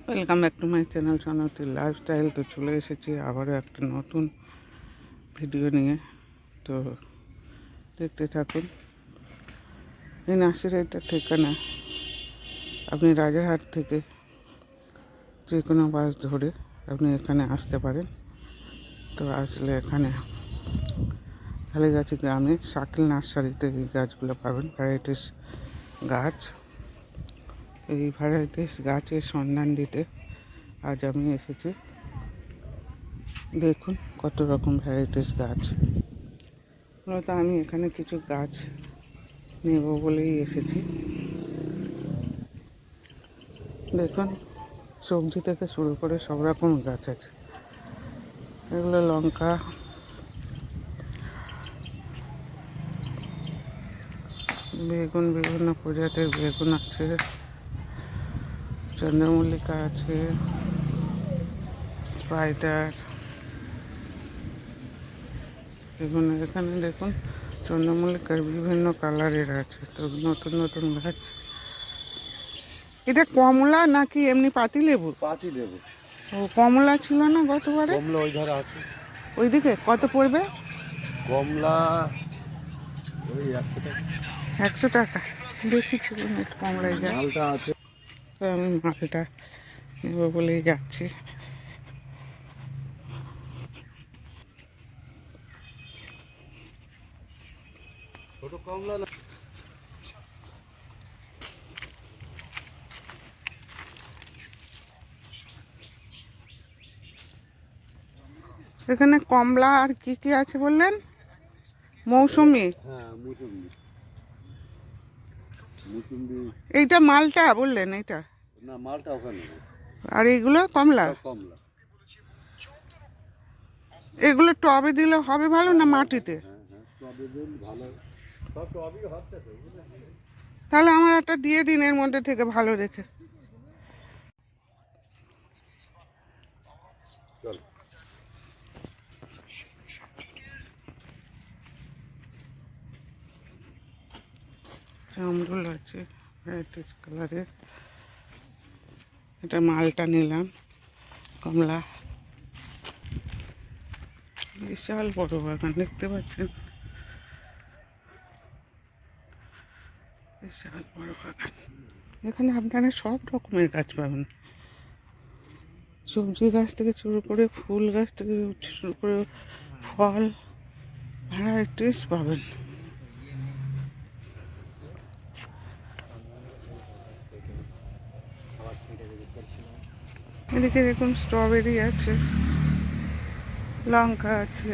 Welcome back to my channel Sanati lifestyle. তো চলে এসেছি আবারও একটা নতুন ভিডিও নিয়ে। তো দেখতে থাকুন। এই নার্সারিটার ঠিকানা আপনি রাজারহাট থেকে যে কোনো বাস ধরে আপনি এখানে আসতে পারেন। তো আসলে এখানে ঝালিগাছি গ্রামে শাকিল নার্সারিতে এই গাছগুলো পাবেন, ভ্যারাইটিস গাছ। এই ভ্যারাইটিস গাছের সন্ধান দিতে আজ আমি এসেছি। দেখুন কত রকম ভ্যারাইটিস গাছ। মূলত আমি এখানে কিছু গাছ নেব বলেই এসেছি। দেখুন সবজি থেকে শুরু করে সব রকম গাছ আছে। এগুলো লঙ্কা, বেগুন, বিভিন্ন প্রজাতির বেগুন আছে, চন্দ্রমল্লিকা আছে, স্পাইডার। এখানে দেখুন চন্দ্রমল্লিকার বিভিন্ন কালারের আছে। তো নতুন নতুন গাছ। এটা কমলা নাকি এমনি পাতিলেবু? পাতিলেবু। ও কমলা ছিল না গতবারে? কমলা ওই ধারে আছে। ওইদিকে কত পড়বে? কমলা ওই 100 টাকা। 100 টাকা। দেখি চলুন একটু কমলায় যাই। মালটা আছে। তো আমি মালটা নেব বলেই যাচ্ছি। ছোট কমলা না। এখানে কমলা আর কি কি আছে বললেন? মৌসুমি। হ্যাঁ মুসুম্বি। মুসুম্বি। এইটা মালটা বললেন এইটা? না মালটা ওখানে। আর এইগুলো কমলা? কমলা। এগুলো টবে দিলে হবে ভালো না মাটিতে? হ্যাঁ টবে দিন ভালো। সব টবই হচ্ছে তো। তাহলে আমার একটা দিয়ে দিন এর মধ্যে থেকে ভালো দেখে। চল। জামরুল আছে ভ্যারাইটিস কালারের। এটা মালটা নিলাম। কমলা, বিশাল বড় বাগান দেখতে পাচ্ছেন, বিশাল বড় বাগান। এখানে আপনারা সব রকমের গাছ পাবেন, সবজি গাছ থেকে শুরু করে ফুল গাছ থেকে শুরু করে ফল ভ্যারাইটিস পাবেন। এদিকে দেখুন স্ট্রবেরি আছে, লঙ্কা আছে,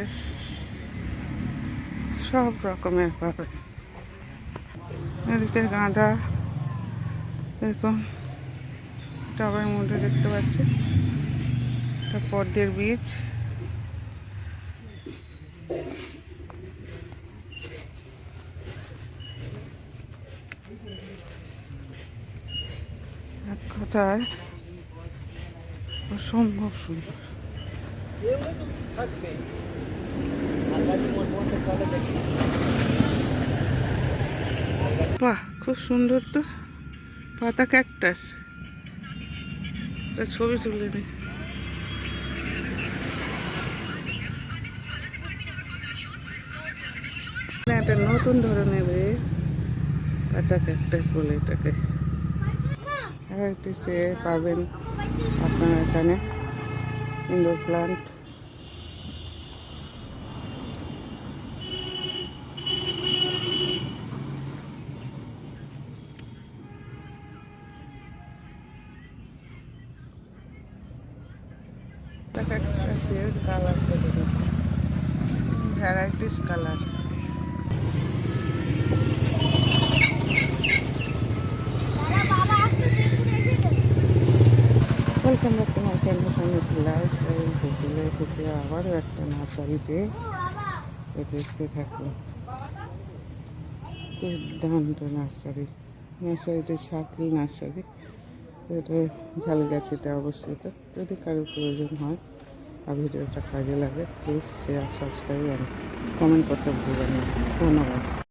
সব রকমের পাবেন। এদিকে গাঁদা দেখুন টবের মধ্যে দেখতে পাচ্ছেন, পদ্মের বীজ। এক কথায় অসম্ভব সুন্দর। বাহ খুব সুন্দর তো, পাতা ক্যাকটাস। এটা ছবি তুলে নি। একটা নতুন ধরনের পাতা ক্যাকটাস বলে এটাকে। ভ্যারাইটিসে পাবেন আপনার এখানে ইনডোর প্লান্ট। ক্যাকটাসের কালারটা দেখুন, varieties colour. Welcome back to my channel Sanati lifestyle. চলে এসেছে আবারও একটা নার্সারিতে। দেখতে থাকুন, দুর্দান্ত নার্সারি। নার্সারিতে শাকিল নার্সারি। তো এটা ঝালগাছিতে অবস্থিত। যদি কারোর প্রয়োজন হয় আর ভিডিওটা কাজে লাগে প্লিজ শেয়ার, সাবস্ক্রাইব আর কমেন্ট করতে ভুলবেন না। ধন্যবাদ।